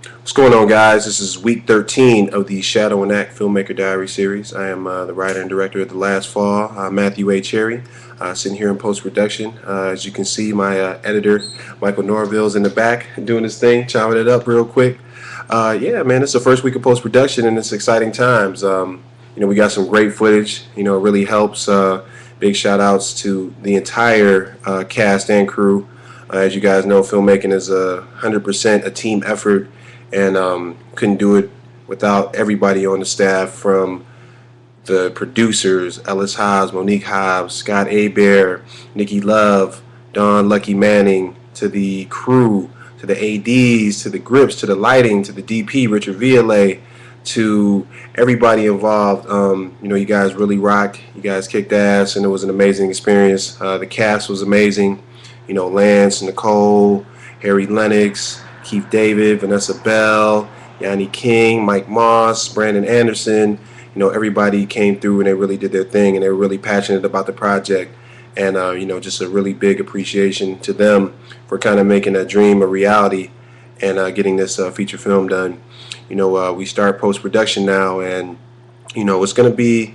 What's going on, guys? This is week 13 of the Shadow and Act Filmmaker Diary series. I am the writer and director of The Last Fall, Matthew A. Cherry, sitting here in post-production. As you can see, my editor, Michael Norville, is in the back doing his thing, chopping it up real quick. Yeah, man, it's the first week of post-production, and it's exciting times. We got some great footage. It really helps. Big shout-outs to the entire cast and crew. As you guys know, filmmaking is 100% a team effort, and couldn't do it without everybody on the staff, from the producers, Ellis Hobbs, Monique Hobbs, Scott Abear, Nikki Love, Don Lucky Manning, to the crew, to the ADs, to the grips, to the lighting, to the DP, Richard Viale, to everybody involved. You guys really rocked. You guys kicked ass, and it was an amazing experience. The cast was amazing. Lance, Nicole, Harry Lennox, Keith David, Vanessa Bell, Yanni King, Mike Moss, Brandon Anderson. Everybody came through and they really did their thing, and they were really passionate about the project. And, just a really big appreciation to them for kind of making that dream a reality, and getting this feature film done. We start post-production now, and, it's going to be,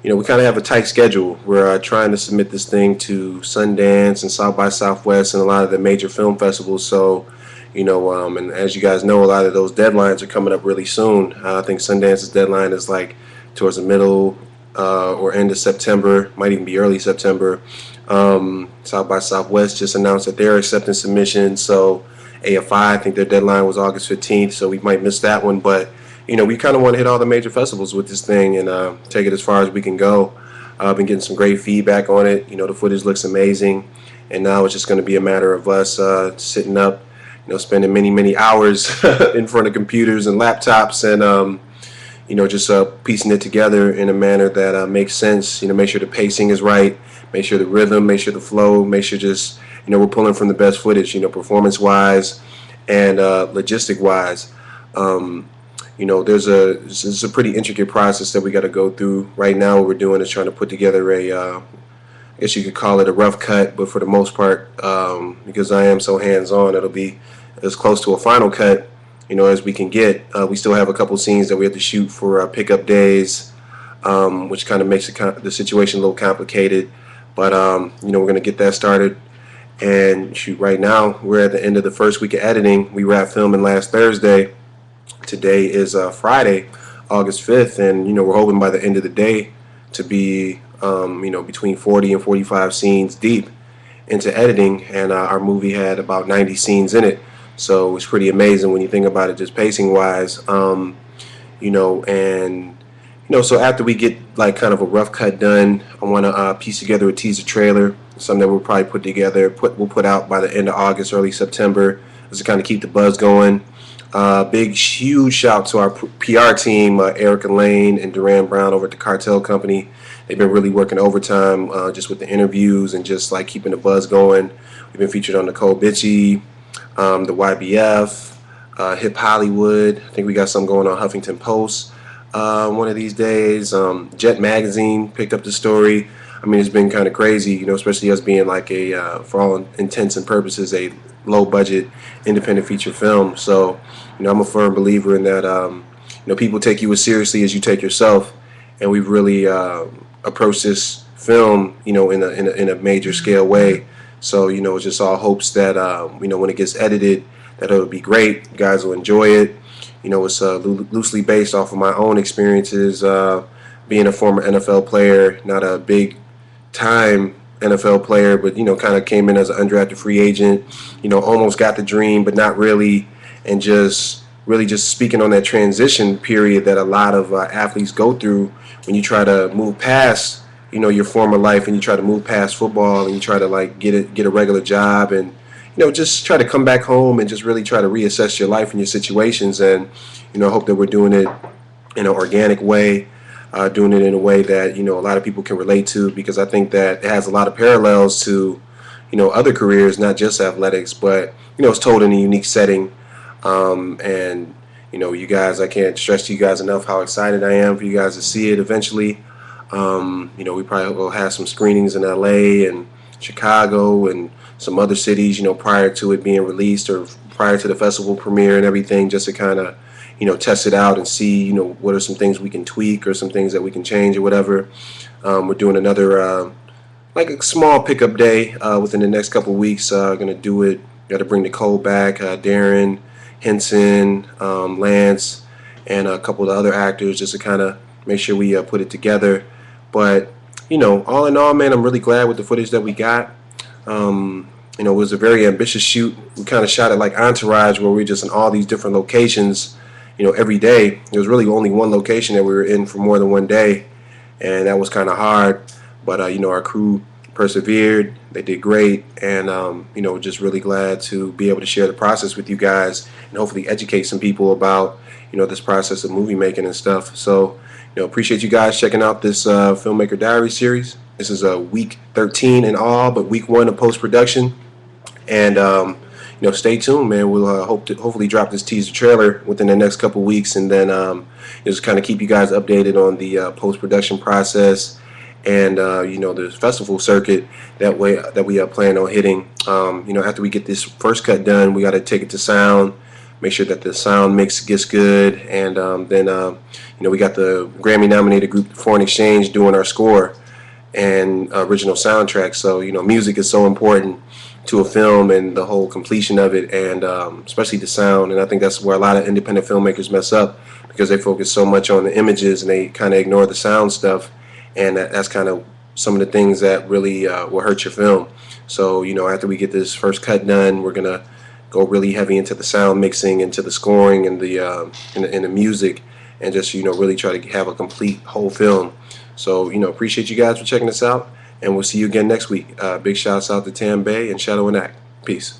we kind of have a tight schedule. We're trying to submit this thing to Sundance and South by Southwest and a lot of the major film festivals. So, and as you guys know, a lot of those deadlines are coming up really soon. I think Sundance's deadline is like towards the middle or end of September, might even be early September. South by Southwest just announced that they're accepting submissions. So AFI, I think their deadline was August 15th, so we might miss that one. But, we kind of want to hit all the major festivals with this thing and take it as far as we can go. I've been getting some great feedback on it. The footage looks amazing. And now it's just going to be a matter of us sitting up, spending many, many hours in front of computers and laptops, and just piecing it together in a manner that makes sense. Make sure the pacing is right, make sure the rhythm, make sure the flow, make sure just we're pulling from the best footage, performance-wise and logistic-wise. It's a pretty intricate process that we got to go through. Right now, what we're doing is trying to put together I guess you could call it a rough cut, but for the most part, because I am so hands-on, it'll be as close to a final cut, as we can get. We still have a couple scenes that we have to shoot for pickup days, which kind of makes the situation a little complicated. But we're going to get that started and shoot. Right now, we're at the end of the first week of editing. We wrapped filming last Thursday. Today is Friday, August 5th, and we're hoping by the end of the day to be between 40 and 45 scenes deep into editing, and our movie had about 90 scenes in it. So it's pretty amazing when you think about it, just pacing wise. So after we get like kind of a rough cut done, I want to piece together a teaser trailer, something that we'll probably we'll put out by the end of August, early September, just to kind of keep the buzz going. Big, huge shout to our PR team, Erica Lane and Duran Brown over at the Cartel Company. They've been really working overtime, just with the interviews and just like keeping the buzz going. We've been featured on Nicole Bitchie, the YBF, Hip Hollywood. I think we got some going on Huffington Post one of these days. Jet Magazine picked up the story. I mean, it's been kind of crazy, especially us being like for all intents and purposes, a low-budget independent feature film. So, I'm a firm believer in that. People take you as seriously as you take yourself, and we've really approached this film, in a major scale way. So, it's just all hopes that when it gets edited, that it'll be great. You guys will enjoy it. It's loosely based off of my own experiences, being a former NFL player, not a big time NFL player, but kind of came in as an undrafted free agent, almost got the dream, but not really, and just really just speaking on that transition period that a lot of athletes go through when you try to move past, your former life, and you try to move past football, and you try to like get a regular job, and just try to come back home and just really try to reassess your life and your situations. And I hope that we're doing it in an organic way, doing it in a way that a lot of people can relate to, because I think that it has a lot of parallels to other careers, not just athletics, but it's told in a unique setting. And you guys, I can't stress to you guys enough how excited I am for you guys to see it eventually. We probably will have some screenings in LA and Chicago and some other cities, prior to it being released, or prior to the festival premiere and everything, just to kind of, test it out and see, what are some things we can tweak or some things that we can change or whatever. We're doing another like a small pickup day within the next couple of weeks. Gonna do it. Got to bring Nicole back, Darren, Henson, Lance, and a couple of the other actors, just to kind of make sure we put it together. But all in all, man, I'm really glad with the footage that we got. It was a very ambitious shoot. We kind of shot it like Entourage, where we were just in all these different locations, every day. There was really only one location that we were in for more than one day, and that was kind of hard. But our crew persevered. They did great, and just really glad to be able to share the process with you guys and hopefully educate some people about this process of movie making and stuff. So appreciate you guys checking out this Filmmaker Diary series. This is week 13 in all, but week 1 of post-production. And stay tuned, man. We'll hopefully drop this teaser trailer within the next couple weeks, and then just kind of keep you guys updated on the post-production process and the festival circuit that we plan on hitting. After we get this first cut done, we got to take it to sound, make sure that the sound mix gets good, and then we got the Grammy-nominated group Foreign Exchange doing our score and original soundtrack. So music is so important to a film and the whole completion of it, and especially the sound. And I think that's where a lot of independent filmmakers mess up, because they focus so much on the images and they kind of ignore the sound stuff, and that's kind of some of the things that really will hurt your film. So after we get this first cut done, we're gonna go really heavy into the sound mixing, into the scoring, and the music, and just really try to have a complete whole film. So appreciate you guys for checking us out, and we'll see you again next week. Big shouts out to Tam Bay and Shadow and Act. Peace.